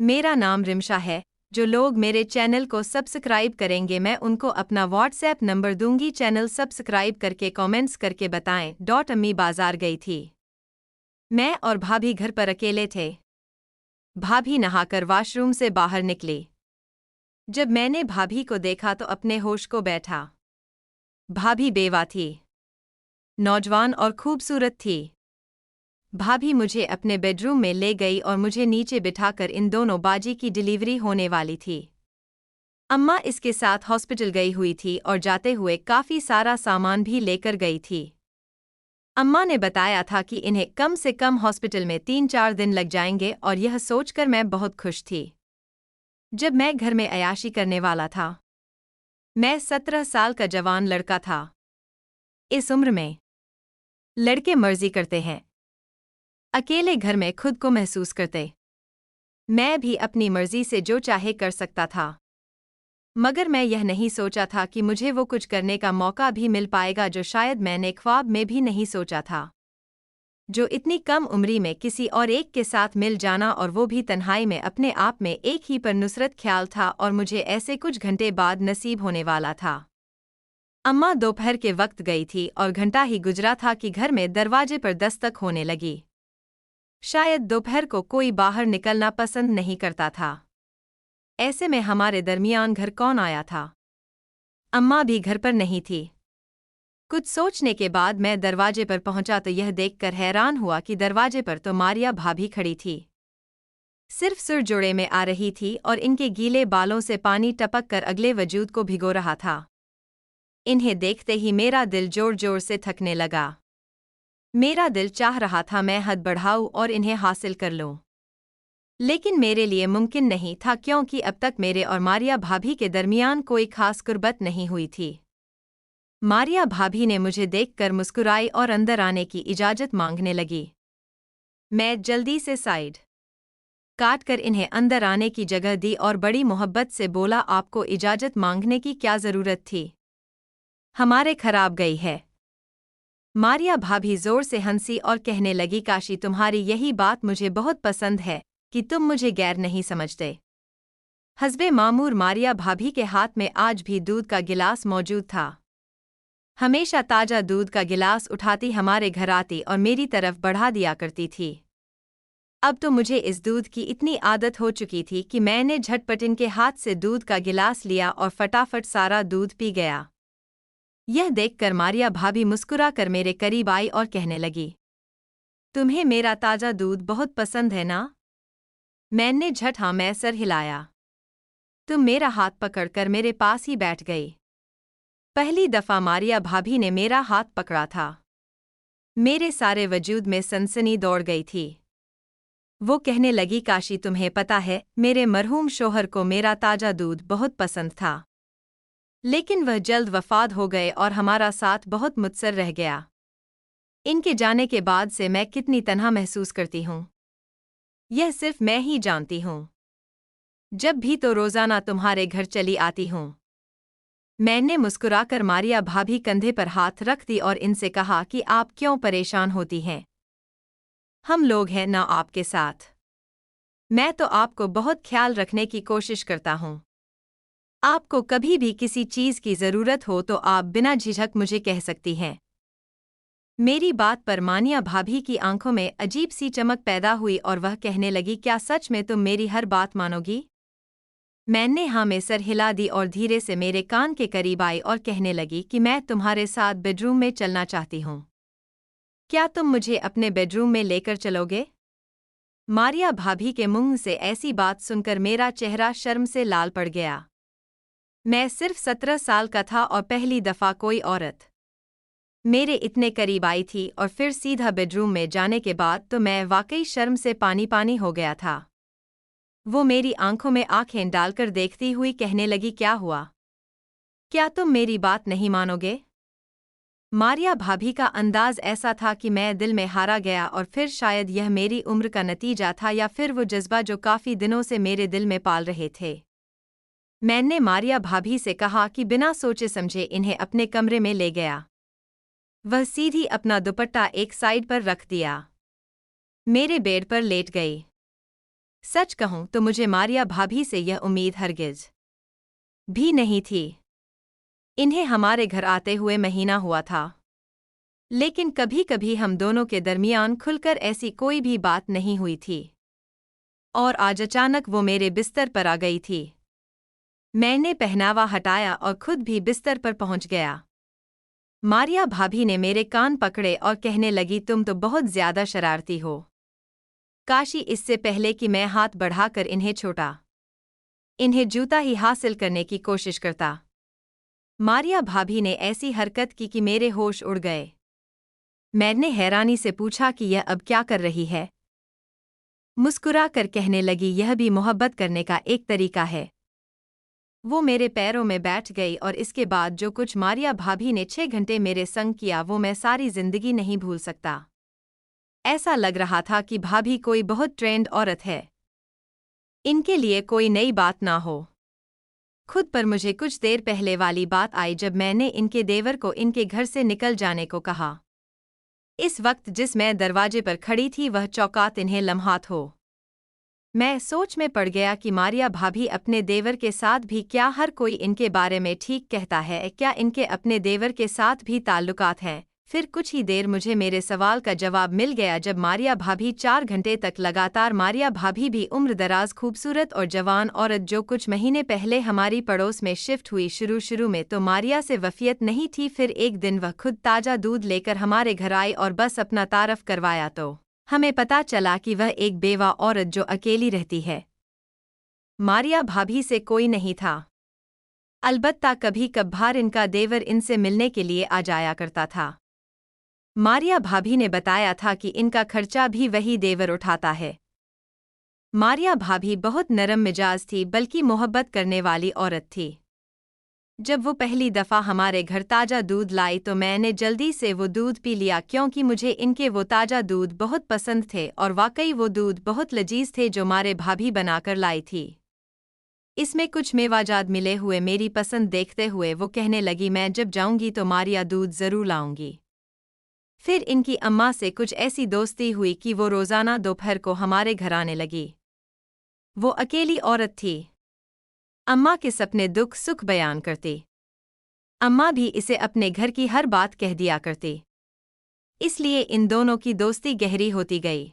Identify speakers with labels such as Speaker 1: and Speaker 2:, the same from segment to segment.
Speaker 1: मेरा नाम रिमशा है। जो लोग मेरे चैनल को सब्सक्राइब करेंगे मैं उनको अपना व्हाट्सएप नंबर दूंगी। चैनल सब्सक्राइब करके कमेंट्स करके बताएं। अम्मी बाजार गई थी। मैं और भाभी घर पर अकेले थे। भाभी नहाकर वॉशरूम से बाहर निकली। जब मैंने भाभी को देखा तो अपने होश को बैठा। भाभी बेवा थी, नौजवान और खूबसूरत थी। भाभी मुझे अपने बेडरूम में ले गई और मुझे नीचे बिठाकर इन दोनों बाजी की डिलीवरी होने वाली थी। अम्मा इसके साथ हॉस्पिटल गई हुई थी और जाते हुए काफ़ी सारा सामान भी लेकर गई थी। अम्मा ने बताया था कि इन्हें कम से कम हॉस्पिटल में 3-4 दिन लग जाएंगे और यह सोचकर मैं बहुत खुश थी। जब मैं घर में अयाशी करने वाला था, मैं 17 साल का जवान लड़का था। इस उम्र में लड़के मर्जी करते हैं, अकेले घर में खुद को महसूस करते। मैं भी अपनी मर्जी से जो चाहे कर सकता था, मगर मैं यह नहीं सोचा था कि मुझे वो कुछ करने का मौका भी मिल पाएगा जो शायद मैंने ख्वाब में भी नहीं सोचा था। जो इतनी कम उम्री में किसी और एक के साथ मिल जाना, और वो भी तन्हाई में, अपने आप में एक ही पर नुसरत ख्याल था और मुझे ऐसे कुछ घंटे बाद नसीब होने वाला था। अम्मा दोपहर के वक्त गई थी और घंटा ही गुजरा था कि घर में दरवाजे पर दस्तक होने लगी। शायद दोपहर को कोई बाहर निकलना पसंद नहीं करता था। ऐसे में हमारे दरमियान घर कौन आया था? अम्मा भी घर पर नहीं थी। कुछ सोचने के बाद मैं दरवाजे पर पहुंचा तो यह देखकर हैरान हुआ कि दरवाजे पर तो मारिया भाभी खड़ी थी। सिर्फ सुर जोड़े में आ रही थी और इनके गीले बालों से पानी टपक कर अगले वजूद को भिगो रहा था। इन्हें देखते ही मेरा दिल जोर जोर से धड़कने लगा। मेरा दिल चाह रहा था मैं हद बढ़ाऊं और इन्हें हासिल कर लूं, लेकिन मेरे लिए मुमकिन नहीं था, क्योंकि अब तक मेरे और मारिया भाभी के दरमियान कोई खास कुर्बत नहीं हुई थी। मारिया भाभी ने मुझे देखकर मुस्कुराई और अंदर आने की इजाज़त मांगने लगी। मैं जल्दी से साइड काटकर इन्हें अंदर आने की जगह दी और बड़ी मोहब्बत से बोला, आपको इजाज़त मांगने की क्या ज़रूरत थी? हमारे खराब गई है। मारिया भाभी जोर से हंसी और कहने लगी, काशी तुम्हारी यही बात मुझे बहुत पसंद है कि तुम मुझे गैर नहीं समझते। हस्बे मामूर मारिया भाभी के हाथ में आज भी दूध का गिलास मौजूद था। हमेशा ताज़ा दूध का गिलास उठाती हमारे घर आती और मेरी तरफ बढ़ा दिया करती थी। अब तो मुझे इस दूध की इतनी आदत हो चुकी थी कि मैंने झटपट इनके हाथ से दूध का गिलास लिया और फटाफट सारा दूध पी गया। यह देखकर मारिया भाभी मुस्कुरा कर मेरे करीब आई और कहने लगी, तुम्हें मेरा ताज़ा दूध बहुत पसंद है ना? मैंने झट हाँ मैं सर हिलाया। तुम मेरा हाथ पकड़कर मेरे पास ही बैठ गई। पहली दफ़ा मारिया भाभी ने मेरा हाथ पकड़ा था। मेरे सारे वजूद में सनसनी दौड़ गई थी। वो कहने लगी, काशी तुम्हें पता है, मेरे मरहूम शोहर को मेरा ताज़ा दूध बहुत पसंद था, लेकिन वह जल्द वफ़ात हो गए और हमारा साथ बहुत मुत्सर रह गया। इनके जाने के बाद से मैं कितनी तन्हा महसूस करती हूँ, यह सिर्फ मैं ही जानती हूँ। जब भी तो रोज़ाना तुम्हारे घर चली आती हूँ। मैंने मुस्कुराकर मारिया भाभी कंधे पर हाथ रख दी और इनसे कहा कि आप क्यों परेशान होती हैं? हम लोग हैं ना आपके साथ। मैं तो आपको बहुत ख्याल रखने की कोशिश करता हूँ। आपको कभी भी किसी चीज़ की ज़रूरत हो तो आप बिना झिझक मुझे कह सकती हैं। मेरी बात पर मानिया भाभी की आंखों में अजीब सी चमक पैदा हुई और वह कहने लगी, क्या सच में तुम मेरी हर बात मानोगी? मैंने हाँ में सर हिला दी और धीरे से मेरे कान के करीब आई और कहने लगी कि मैं तुम्हारे साथ बेडरूम में चलना चाहती हूँ। क्या तुम मुझे अपने बेडरूम में लेकर चलोगे? मारिया भाभी के मुंह से ऐसी बात सुनकर मेरा चेहरा शर्म से लाल पड़ गया। मैं सिर्फ 17 साल का था और पहली दफ़ा कोई औरत मेरे इतने करीब आई थी और फिर सीधा बेडरूम में जाने के बाद तो मैं वाकई शर्म से पानी पानी हो गया था। वो मेरी आंखों में आंखें डालकर देखती हुई कहने लगी, क्या हुआ? क्या तुम मेरी बात नहीं मानोगे? मारिया भाभी का अंदाज ऐसा था कि मैं दिल में हारा गया, और फिर शायद यह मेरी उम्र का नतीजा था या फिर वो जज्बा जो काफ़ी दिनों से मेरे दिल में पाल रहे थे। मैंने मारिया भाभी से कहा कि बिना सोचे समझे इन्हें अपने कमरे में ले गया। वह सीधी अपना दुपट्टा एक साइड पर रख दिया, मेरे बेड पर लेट गई। सच कहूं तो मुझे मारिया भाभी से यह उम्मीद हरगिज भी नहीं थी। इन्हें हमारे घर आते हुए महीना हुआ था, लेकिन कभी कभी हम दोनों के दरमियान खुलकर ऐसी कोई भी बात नहीं हुई थी। और आज अचानक वो मेरे बिस्तर पर आ गई थी। मैंने पहनावा हटाया और खुद भी बिस्तर पर पहुंच गया। मारिया भाभी ने मेरे कान पकड़े और कहने लगी, तुम तो बहुत ज्यादा शरारती हो। काशी इससे पहले कि मैं हाथ बढ़ाकर इन्हें छोटा, इन्हें जूता ही हासिल करने की कोशिश करता। मारिया भाभी ने ऐसी हरकत की कि मेरे होश उड़ गए। मैंने हैरानी से पूछा कि यह अब क्या कर रही है। मुस्कुरा कर कहने लगी, यह भी मोहब्बत करने का एक तरीका है। वो मेरे पैरों में बैठ गई और इसके बाद जो कुछ मारिया भाभी ने 6 घंटे मेरे संग किया वो मैं सारी जिंदगी नहीं भूल सकता। ऐसा लग रहा था कि भाभी कोई बहुत ट्रेंड औरत है, इनके लिए कोई नई बात ना हो। खुद पर मुझे कुछ देर पहले वाली बात आई जब मैंने इनके देवर को इनके घर से निकल जाने को कहा। इस वक्त जिस मैं दरवाजे पर खड़ी थी वह चौकात इन्हें लम्हात हो। मैं सोच में पड़ गया कि मारिया भाभी अपने देवर के साथ भी क्या हर कोई इनके बारे में ठीक कहता है, क्या इनके अपने देवर के साथ भी ताल्लुकात हैं। फिर कुछ ही देर मुझे मेरे सवाल का जवाब मिल गया जब मारिया भाभी 4 घंटे तक लगातार मारिया भाभी भी उम्रदराज खूबसूरत और जवान औरत जो कुछ महीने पहले हमारी पड़ोस में शिफ्ट हुई। शुरू में तो मारिया से वफियत नहीं थी, फिर एक दिन वह खुद ताज़ा दूध लेकर हमारे घर आई और बस अपना तारफ करवाया तो हमें पता चला कि वह एक बेवा औरत जो अकेली रहती है। मारिया भाभी से कोई नहीं था, अलबत्ता कभी कभार इनका देवर इनसे मिलने के लिए आ जाया करता था। मारिया भाभी ने बताया था कि इनका खर्चा भी वही देवर उठाता है। मारिया भाभी बहुत नरम मिजाज थी, बल्कि मोहब्बत करने वाली औरत थी। जब वो पहली दफ़ा हमारे घर ताज़ा दूध लाई तो मैंने जल्दी से वो दूध पी लिया, क्योंकि मुझे इनके वो ताज़ा दूध बहुत पसंद थे और वाकई वो दूध बहुत लजीज थे जो मारे भाभी बनाकर लाई थी। इसमें कुछ मेवाजात मिले हुए मेरी पसंद देखते हुए वो कहने लगी, मैं जब जाऊंगी तो मारिया दूध ज़रूर लाऊंगी। फिर इनकी अम्मा से कुछ ऐसी दोस्ती हुई कि वो रोज़ाना दोपहर को हमारे घर आने लगी। वो अकेली औरत थी, अम्मा के सपने दुख सुख बयान करती। अम्मा भी इसे अपने घर की हर बात कह दिया करती, इसलिए इन दोनों की दोस्ती गहरी होती गई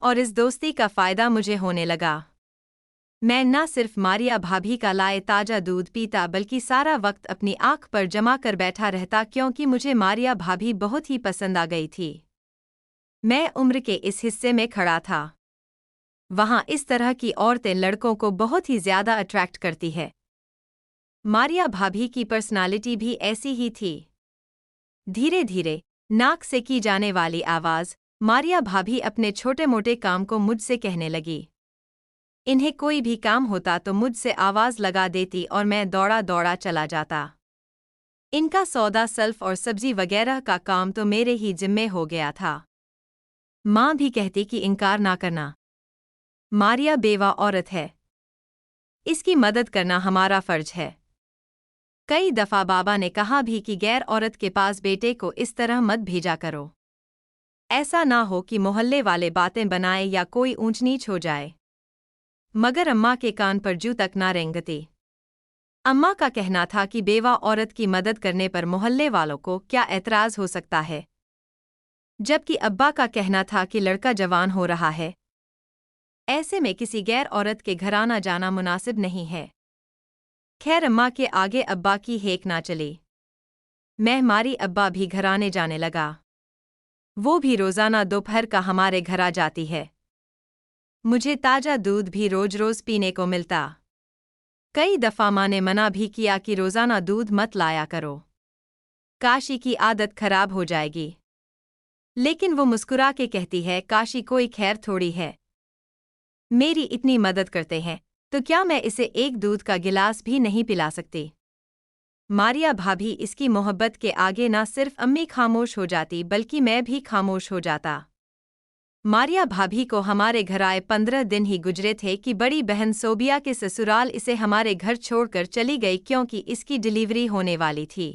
Speaker 1: और इस दोस्ती का फ़ायदा मुझे होने लगा। मैं न सिर्फ मारिया भाभी का लाए ताज़ा दूध पीता बल्कि सारा वक्त अपनी आँख पर जमा कर बैठा रहता, क्योंकि मुझे मारिया भाभी बहुत ही पसंद आ गई थी। मैं उम्र के इस हिस्से में खड़ा था, वहाँ इस तरह की औरतें लड़कों को बहुत ही ज़्यादा अट्रैक्ट करती है। मारिया भाभी की पर्सनालिटी भी ऐसी ही थी। धीरे धीरे नाक से की जाने वाली आवाज़ मारिया भाभी अपने छोटे मोटे काम को मुझसे कहने लगी। इन्हें कोई भी काम होता तो मुझसे आवाज़ लगा देती और मैं दौड़ा दौड़ा चला जाता। इनका सौदा सल्फ और सब्जी वगैरह का काम तो मेरे ही जिम्मे हो गया था। माँ भी कहती कि इनकार ना करना, मारिया बेवा औरत है, इसकी मदद करना हमारा फर्ज है। कई दफ़ा बाबा ने कहा भी कि गैर औरत के पास बेटे को इस तरह मत भेजा करो, ऐसा ना हो कि मोहल्ले वाले बातें बनाए या कोई ऊंच नीच हो जाए। मगर अम्मा के कान पर जू तक ना रेंगती। अम्मा का कहना था कि बेवा औरत की मदद करने पर मोहल्ले वालों को क्या एतराज़ हो सकता है, जबकि अब्बा का कहना था कि लड़का जवान हो रहा है, ऐसे में किसी गैर औरत के घर आना जाना मुनासिब नहीं है। खैर अम्मा के आगे अब्बा की हेक ना चली। मैं मारी अब्बा भी घर आने जाने लगा। वो भी रोज़ाना दोपहर का हमारे घर आ जाती है। मुझे ताज़ा दूध भी रोज रोज पीने को मिलता। कई दफ़ा माँ ने मना भी किया कि रोज़ाना दूध मत लाया करो, काशी की आदत खराब हो जाएगी, लेकिन वो मुस्कुरा के कहती है, काशी कोई खैर थोड़ी है, मेरी इतनी मदद करते हैं तो क्या मैं इसे एक दूध का गिलास भी नहीं पिला सकती। मारिया भाभी इसकी मोहब्बत के आगे ना सिर्फ अम्मी खामोश हो जाती बल्कि मैं भी खामोश हो जाता। मारिया भाभी को हमारे घर आए 15 दिन ही गुजरे थे कि बड़ी बहन सोबिया के ससुराल इसे हमारे घर छोड़कर चली गई, क्योंकि इसकी डिलीवरी होने वाली थी।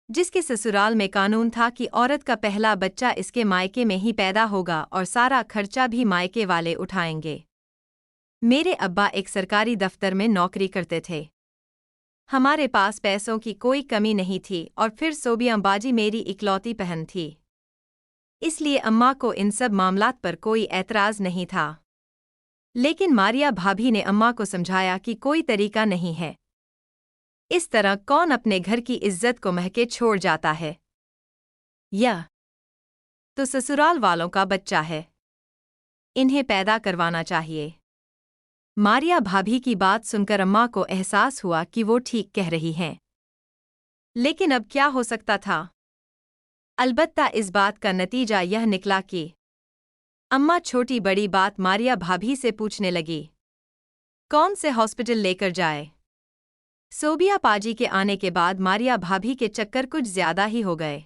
Speaker 1: जिसके ससुराल में कानून था कि औरत का पहला बच्चा इसके मायके में ही पैदा होगा और सारा खर्चा भी मायके वाले उठाएंगे। मेरे अब्बा एक सरकारी दफ्तर में नौकरी करते थे। हमारे पास पैसों की कोई कमी नहीं थी और फिर सोबिया बाजी मेरी इकलौती बहन थी, इसलिए अम्मा को इन सब मामलात पर कोई ऐतराज़ नहीं था। लेकिन मारिया भाभी ने अम्मा को समझाया कि कोई तरीका नहीं है, इस तरह कौन अपने घर की इज्जत को महके छोड़ जाता है। यह तो ससुराल वालों का बच्चा है, इन्हें पैदा करवाना चाहिए। मारिया भाभी की बात सुनकर अम्मा को एहसास हुआ कि वो ठीक कह रही हैं। लेकिन अब क्या हो सकता था? अलबत्ता इस बात का नतीजा यह निकला कि अम्मा छोटी बड़ी बात मारिया भाभी से पूछने लगी। कौन से हॉस्पिटल लेकर जाए? सोबिया पाजी के आने के बाद मारिया भाभी के चक्कर कुछ ज्यादा ही हो गए।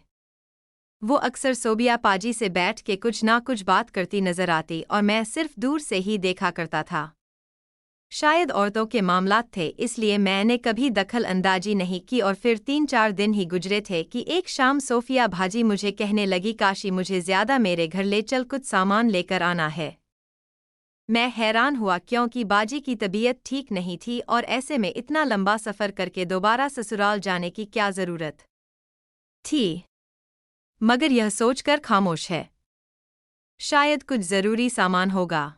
Speaker 1: वो अक्सर सोबिया पाजी से बैठ के कुछ ना कुछ बात करती नजर आती और मैं सिर्फ दूर से ही देखा करता था। शायद औरतों के मामलात थे, इसलिए मैंने कभी दखल अंदाजी नहीं की और फिर 3-4 दिन ही गुजरे थे कि एक शाम सोफिया भाजी मुझे कहने लगी, काशी मुझे ज्यादा मेरे घर ले चल, कुछ सामान लेकर आना है। मैं हैरान हुआ क्योंकि बाजी की तबीयत ठीक नहीं थी और ऐसे में इतना लंबा सफ़र करके दोबारा ससुराल जाने की क्या ज़रूरत थी। मगर यह सोचकर खामोश है, शायद कुछ ज़रूरी सामान होगा।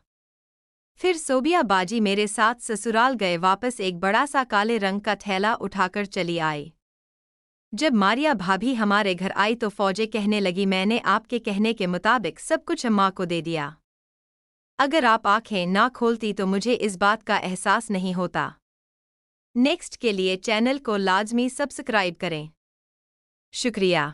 Speaker 1: फिर सोबिया बाजी मेरे साथ ससुराल गए, वापस एक बड़ा सा काले रंग का थैला उठाकर चली आई। जब मारिया भाभी हमारे घर आई तो फौजे कहने लगी, मैंने आपके कहने के मुताबिक सब कुछ अम्मा को दे दिया। अगर आप आंखें ना खोलती तो मुझे इस बात का एहसास नहीं होता। नेक्स्ट के लिए चैनल को लाजमी सब्सक्राइब करें। शुक्रिया।